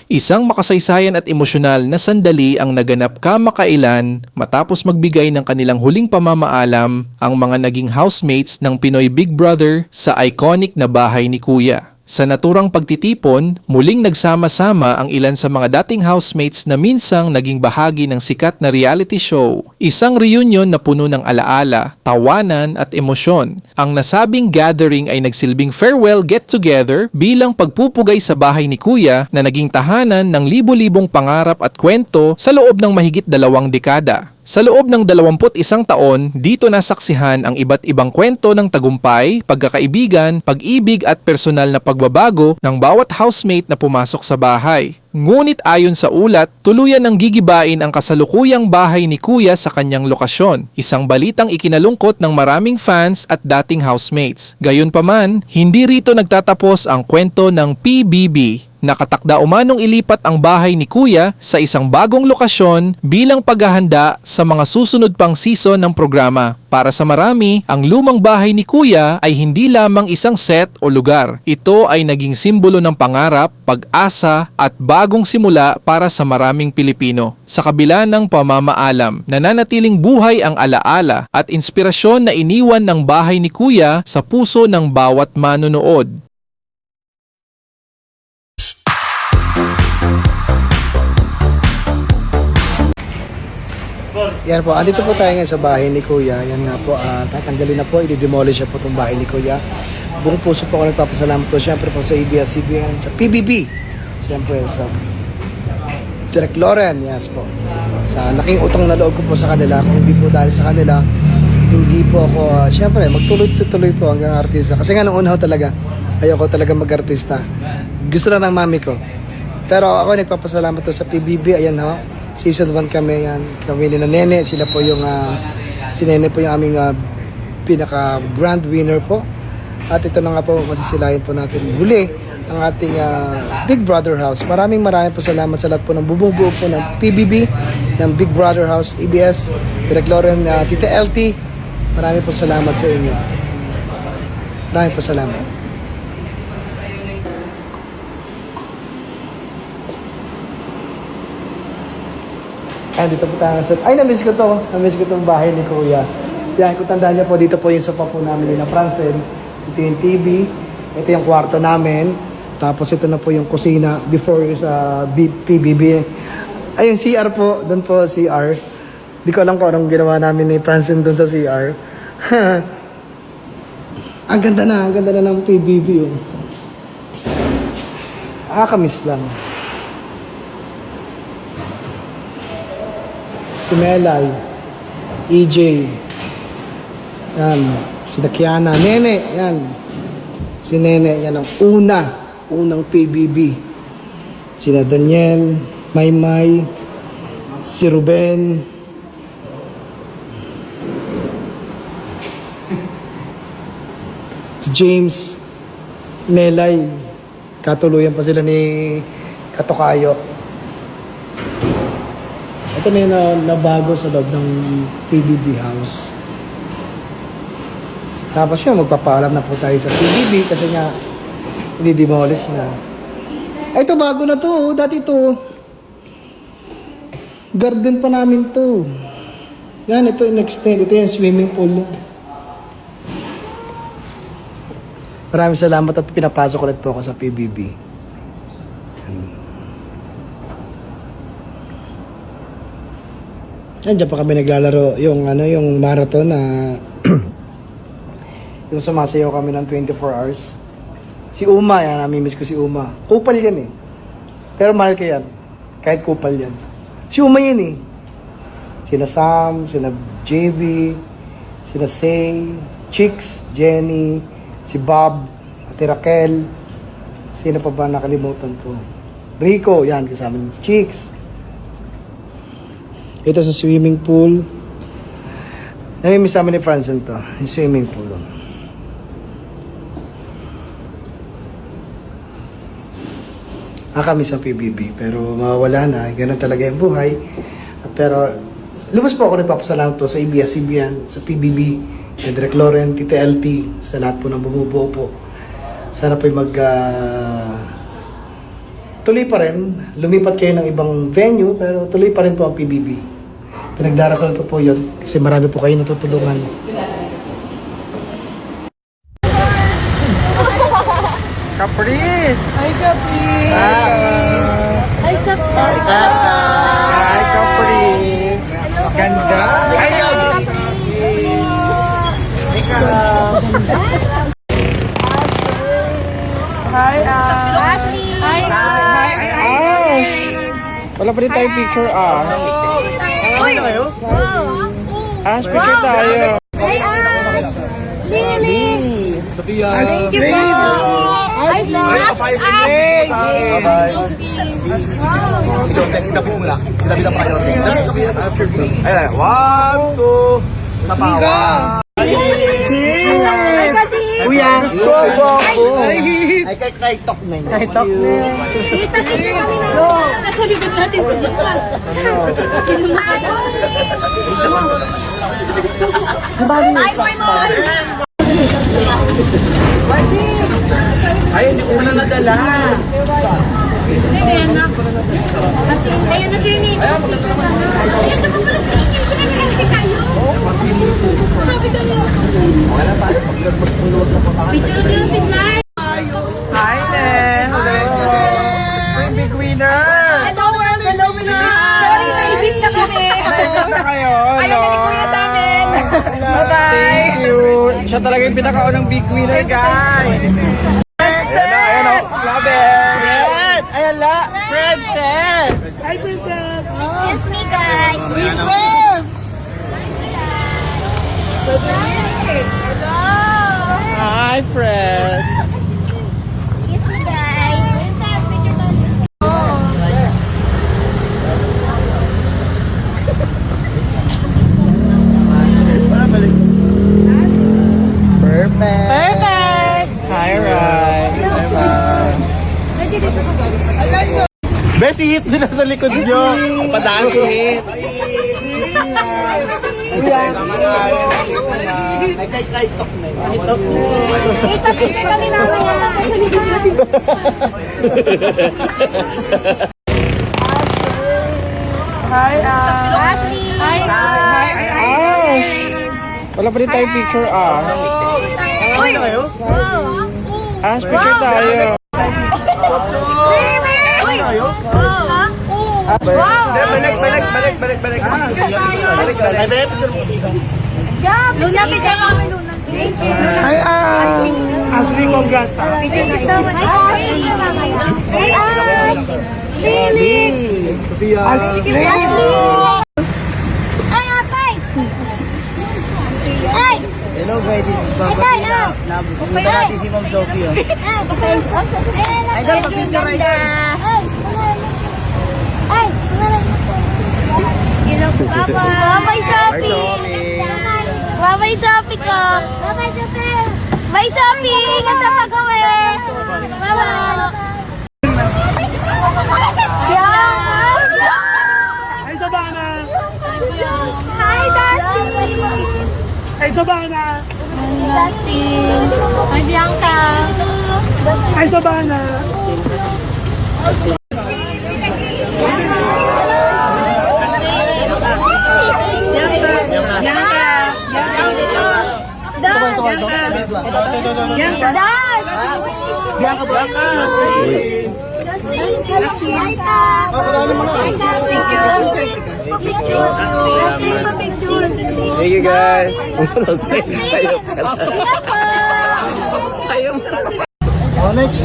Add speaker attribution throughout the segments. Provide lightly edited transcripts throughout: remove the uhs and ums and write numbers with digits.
Speaker 1: Isang makasaysayan at emosyonal na sandali ang naganap kamakailan matapos magbigay ng kanilang huling pamamaalam ang mga naging housemates ng Pinoy Big Brother sa iconic na bahay ni Kuya. Sa naturang pagtitipon, muling nagsama-sama ang ilan sa mga dating housemates na minsang naging bahagi ng sikat na reality show. Isang reunion na puno ng alaala, tawanan at emosyon. Ang nasabing gathering ay nagsilbing farewell get-together bilang pagpupugay sa bahay ni Kuya na naging tahanan ng libo-libong pangarap at kwento sa loob ng mahigit 2 dekada. Sa loob ng 21 taon, dito nasaksihan ang iba't ibang kwento ng tagumpay, pagkakaibigan, pag-ibig at personal na pagbabago ng bawat housemate na pumasok sa bahay. Ngunit ayon sa ulat, tuluyan ng gigibain ang kasalukuyang bahay ni Kuya sa kanyang lokasyon. Isang balitang ikinalungkot ng maraming fans at dating housemates. Gayunpaman, hindi rito nagtatapos ang kwento ng PBB. Nakatakda umanong ilipat ang bahay ni Kuya sa isang bagong lokasyon bilang paghahanda sa mga susunod pang season ng programa. Para sa marami, ang lumang bahay ni Kuya ay hindi lamang isang set o lugar. Ito ay naging simbolo ng pangarap, pag-asa at bagong simula para sa maraming Pilipino. Sa kabila ng pamamaalam, nananatiling buhay ang alaala at inspirasyon na iniwan ng bahay ni Kuya sa puso ng bawat manonood.
Speaker 2: Yan po, andito po tayo ngayon sa bahay ni Kuya. Yan nga po, tatanggalin na po, i-demolish na po itong bahay ni Kuya. Buong puso po ako nagpapasalamat po, syempre po sa ABS-CBN, sa PBB, syempre sa Direk Loren, yes po. Sa laking utang na loob ko po sa kanila, kung hindi po dahil sa kanila, hindi po ako, syempre, magtuloy-tuloy po hanggang artista. Kasi nga nung una ko talaga, ayoko talaga mag-artista. Gusto lang ng mami ko. Pero ako nagpapasalamat po sa PBB, ayan ho. Season 1 kami yan. Kami ni Nene, sila po yung si Nene po yung aming pinaka grand winner po. At ito na nga po masisilayan po natin huli ang ating Big Brother House. Maraming po salamat sa lahat po ng bumubuo po ng PBB, ng Big Brother House, ABS, Direk Loren, Tita LT. Maraming po salamat sa inyo. Maraming po salamat. Dito po tayo sa... Ay, na-miss ko to. Na-miss ko itong bahay ni Kuya. Yan, kung tandaan niyo po, dito po yung sofa po namin ni Francel. Ito yung TV. Ito yung kwarto namin. Tapos ito na po yung kusina before sa PBB. Ay, yung CR po. Doon po, CR. Di ko alam kung anong ginawa namin ni Francel doon sa CR. Ang ganda na ng PBB. Oh. Kamiss lang. Si Melay, EJ, yan, si Dakiana, Nene, yan, si Nene, yan ang unang PBB, sina Daniel, Maymay, si Ruben, si James, Melay, katuluyan pa sila ni Katokayo. Ito na yung nabago sa loob ng PBB house. Tapos yun, magpapaalam na po tayo sa PBB kasi nga, i-demolish na. Ito, bago na to. Dati to, garden pa namin to. Yan, ito in-extend. Ito yung swimming pool. Maraming salamat at pinapasok ulit po ako sa PBB. Diyan pa kami naglalaro yung marathon na yung sumasayaw kami ng 24 hours. Si Uma, yan, namimiss ko si Uma. Kupal yan eh. Pero mahal ko yan. Kahit kupal yan. Si Uma yan eh. Sina Sam, sina JV, sina Say, Chicks, Jenny, si Bob, Ate Raquel. Sino pa ba nakalimutan ko? Rico, yan, kasama ni Chicks. Ito sa swimming pool. Namimiss namin ni Francel to. Yung swimming pool. Kami sa PBB. Pero mawawala na. Ganun talaga yung buhay. Pero lubos po ako nagpapasalamat po sa ABS-CBN, sa PBB, sa Direk Loren, Tita LT, sa lahat po ng bumubuo po. Sana po mag tuloy pa rin. Lumipat kayo ng ibang venue, pero tuloy pa rin po ang PBB. Pinagdarasal ko po yun kasi marami po kayo natutulungan.
Speaker 3: Caprice!
Speaker 2: Hi, Caprice!
Speaker 3: Hi, Caprice! Ganda! Ay, Hi,
Speaker 4: Ashley! Hi!
Speaker 3: Wala pa rin tayong picture,
Speaker 4: Uy!
Speaker 3: Ash, picture tayo.
Speaker 4: Hi, Lily!
Speaker 3: Sophia.
Speaker 4: Thank you po! Hi, Ash!
Speaker 3: Si David muna. Si David ang priority. David, Sophia. Ayan, 1, 2, sa pawa.
Speaker 2: Kuya!
Speaker 3: Ay, kay Tok na yun.
Speaker 2: Tok na.
Speaker 4: Tita, picture kami na! Nasa likod natin sila. Kinumahan. Bye, my mom!
Speaker 3: Ay, hindi ko na nadala.
Speaker 4: Ayan na. Ayan na si Nino. Ayan na pala si Nino. Pinamili kayo. Sabi ka nila. Picture niyo si Clyde.
Speaker 3: Hi, Nen. Hello. Spring Big Winner.
Speaker 4: Hello, world. Hello, Winner. Sorry, naibig na kami.
Speaker 3: Naibig na kayo.
Speaker 4: Ayaw na ni Kuya sa amin. Bye-bye.
Speaker 3: Thank you. Siya talaga yung pinakaunang big winner, guys. Ayan o. Love it. Fred. Ayan la. Princess. Hi, Princess.
Speaker 4: Excuse me, guys. Princess.
Speaker 3: Hi, Fred.
Speaker 4: Excuse me, guys. Princess, picture tayo.
Speaker 3: Perfect. Hi, Rai. Bye-bye. Best hit din sa likod nyo. Padaan si hit. Ay, kay Tok na yun.
Speaker 4: Tita, picture kami mamaya. Nasa likod natin.
Speaker 3: Hi,
Speaker 4: Ashley. Hi.
Speaker 3: Wala pa rin tayong picture,
Speaker 4: Uy!
Speaker 3: Ash, picture tayo.
Speaker 4: Baby! Uy! Wow!
Speaker 3: Balik.
Speaker 4: Luna, bigyan kami Luna. Thank you.
Speaker 3: Hi, Ashley, congrats.
Speaker 4: Thank you so much. Hi, Ash! Lily! Ashley! Ay, Apay! Ay!
Speaker 3: Hello guys, this is Baba.
Speaker 4: Ay,
Speaker 3: Pupunta natin si Ma'am Sophie.
Speaker 4: Idol, pag-picture, Idol. Ay, Bye-bye, Sophie. Bye-bye, Sophie ko. Bye-bye, Sophie. Bye, Sophie. Ingat sa pag-uwi. Bye-bye.
Speaker 3: Hi, Sabana!
Speaker 4: Hi, Dusty.
Speaker 3: Hi, Sabana!
Speaker 4: Dusty. Hi, Bianca.
Speaker 3: Hi, Sabana! Thank you guys. Next.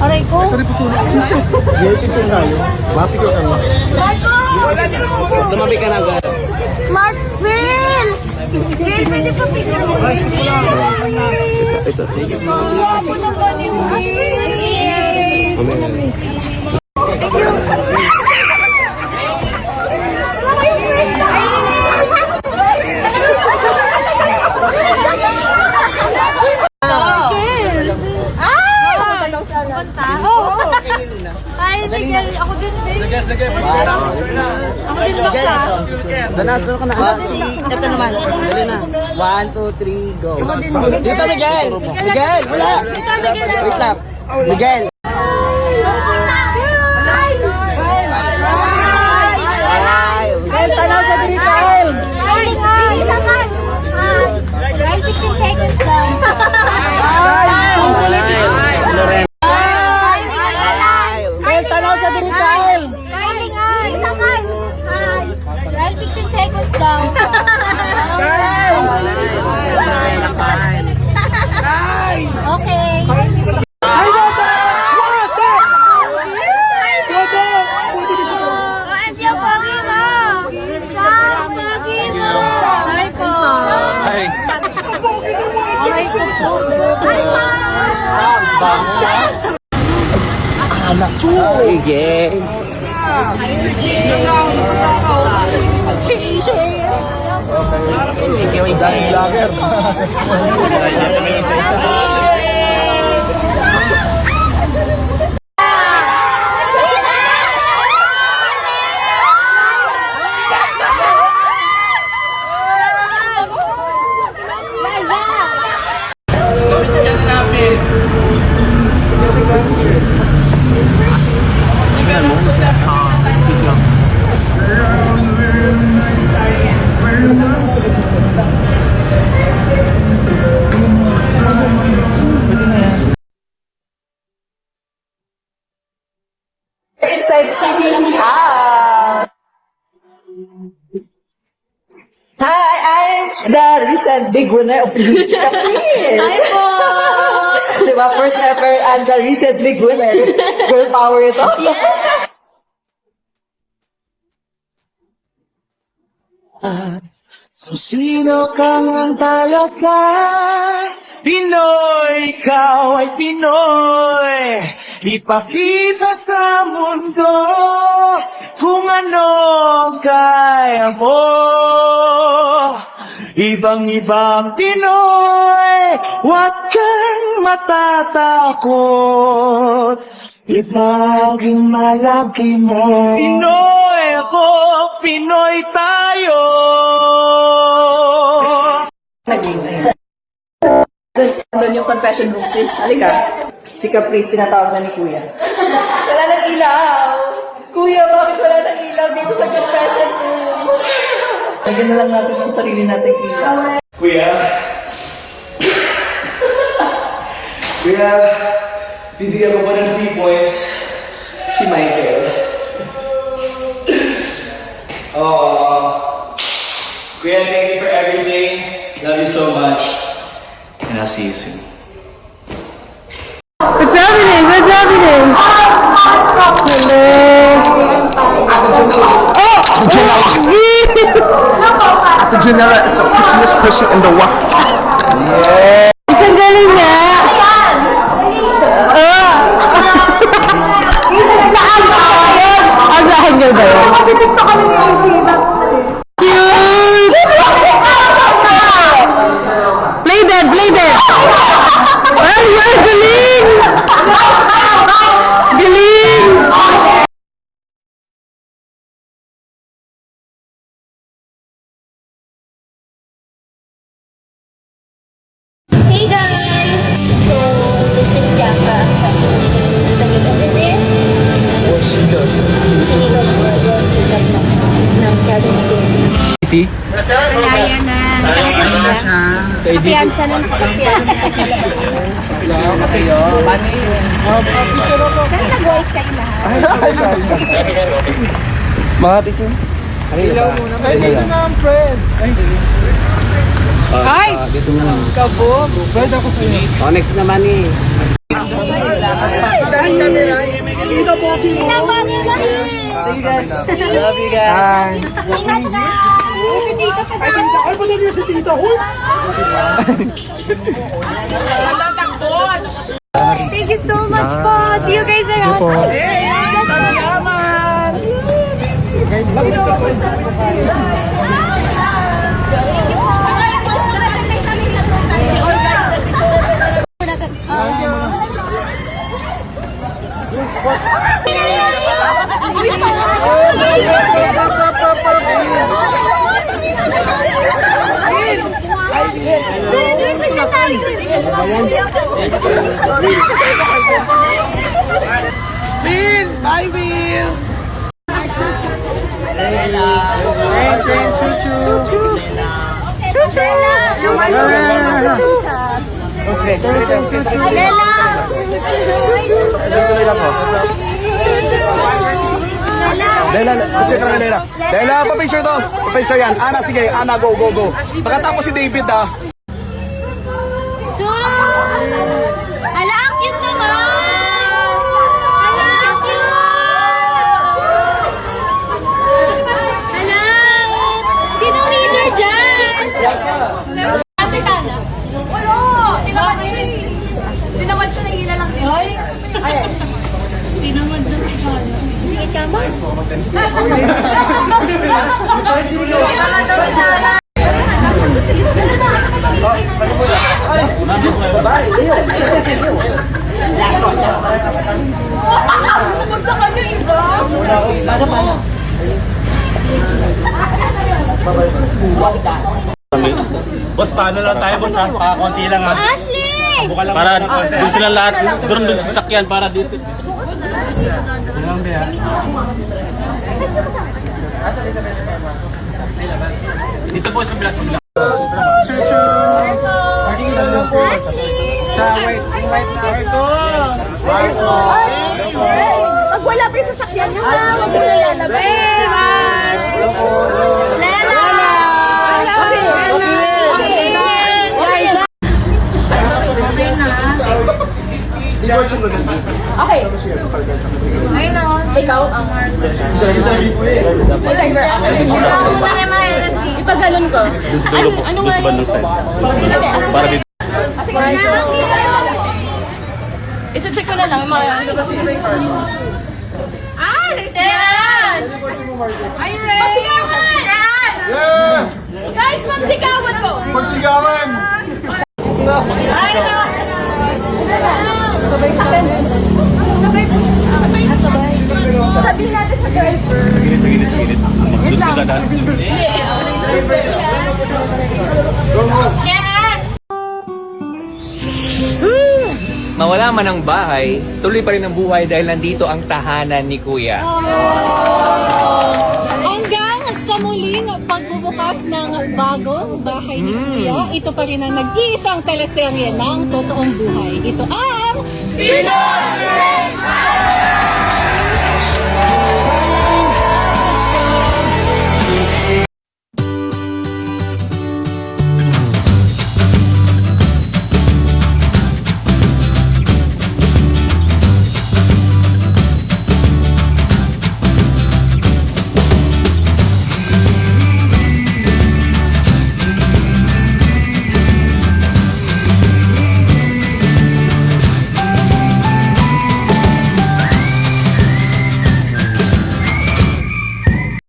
Speaker 4: Aray ko.
Speaker 3: Picture tayo. Picture tayo. Lumabi ka na agad.
Speaker 4: Smart Phil! Phil, pwede pa picture mo.
Speaker 3: Ito.
Speaker 4: Ay, Miguel, ako din, babe.
Speaker 3: Sige.
Speaker 4: Ako din baksa.
Speaker 3: Danado ka na. Ito naman. Dali na. 1, 2, 3, go. Dito, Miguel. Miguel, wala.
Speaker 4: Ito, Miguel.
Speaker 3: Wait lang. Miguel.
Speaker 4: Cheers daw. Okay. OMG, ang pogi mo! Ang pogi mo! Hi po! Hi! Hi po! Hi po!
Speaker 3: Sige.
Speaker 5: Inside TV house. Hi, I'm the recent big winner of Lucha Quiz.
Speaker 4: Hi po!
Speaker 5: Diba? First ever and the recent big winner. Girl power ito.
Speaker 3: Sino kang ang talaga? Pinoy, ikaw ay Pinoy. Ipakita sa mundo kung ano kaya mo. Ibang-ibang Pinoy, huwag kang matatakot. Ipaging malaki mo. Pinoy ako, Pinoy tayo.
Speaker 5: Doon yung confession room, sis. Halika. Si Caprice, tinatawag na ni Kuya. Wala nang ilaw. Kuya, bakit wala nang ilaw dito sa confession room? Lagyan na lang natin yung sarili natin ilaw.
Speaker 6: Kuya, bibigyan mo ba ng 3 points si Michael? Kuya, thank you for everything. Love you so much. And I'll see you soon.
Speaker 7: What's happening? What's happening?
Speaker 8: Ate Janela is the prettiest person in the world.
Speaker 7: Isang galing niya. Agahan niyo ba yun? Cute! Play dead! Play dead! Ay, galing! Galing!
Speaker 4: Hey guys! So, this is Bianca. This is? Chinigo po. Yung sikat ng Quezon City. Malaya na. Kapiyansa ng kapiyansa. Kaya nag-white kayo lahat.
Speaker 3: Mga picture? Ilaw muna. Ay, dito na ang friend.
Speaker 7: Ay!
Speaker 3: Dito muna.
Speaker 7: Kabog!
Speaker 3: Friend ako sa inyo.
Speaker 6: Oh, next naman eh.
Speaker 4: Sinama niyo na rin.
Speaker 3: Love you guys.
Speaker 4: Ingat na. Si Tito pa ba?
Speaker 3: Ay, pala niyo si Tita. Huy!
Speaker 4: Thank you so much po. See you guys around.
Speaker 7: Will! Bye, Will!
Speaker 3: picture ka na Layla. Layla, pa-picture to. Pa-picture yan. Ana, sige. Ana, go, go, go. Pagkatapos si David, ha.
Speaker 4: Turo! Ala, ang cute naman! Ala, ang cute! Ala, sinong leader dyan? Kapitana. Wala! Tinamad siya. Tinamad siya, nahihila lang din. Ay! Tinamad lang siya. Hindi ka ba?
Speaker 6: Boss, paano lang tayo, boss, ha? Konti lang, ha?
Speaker 4: Ashley!
Speaker 6: Para doon sila lahat, doon sa sakyan, para dito. Dito po sa bilas.
Speaker 4: Ashley!
Speaker 7: Pag wala pa yung sasakyan nyo na, wag mo na lalabas.
Speaker 4: Lela!
Speaker 7: Okay. Ikaw ang ipagalon ko. Ano nga yun?
Speaker 6: Para dito.
Speaker 7: I-check ko na lang.
Speaker 4: Ah! Lela! Are you ready? Magsigawan!
Speaker 3: Yeah!
Speaker 4: Guys, magsigawan ko!
Speaker 3: Magsigawan!
Speaker 4: Ay, no!
Speaker 7: Sabay natin. Sabihin natin sa girlfriend.
Speaker 6: Doon sila lahat.
Speaker 4: Yan!
Speaker 9: Mawala man ang bahay, tuloy pa rin ang buhay dahil nandito ang tahanan ni Kuya.
Speaker 10: Hanggang sa muling pagbubukas ng bagong bahay ni Kuya, ito pa rin ang nag-iisang teleserye ng totoong buhay. Ito ang
Speaker 3: Pinoy!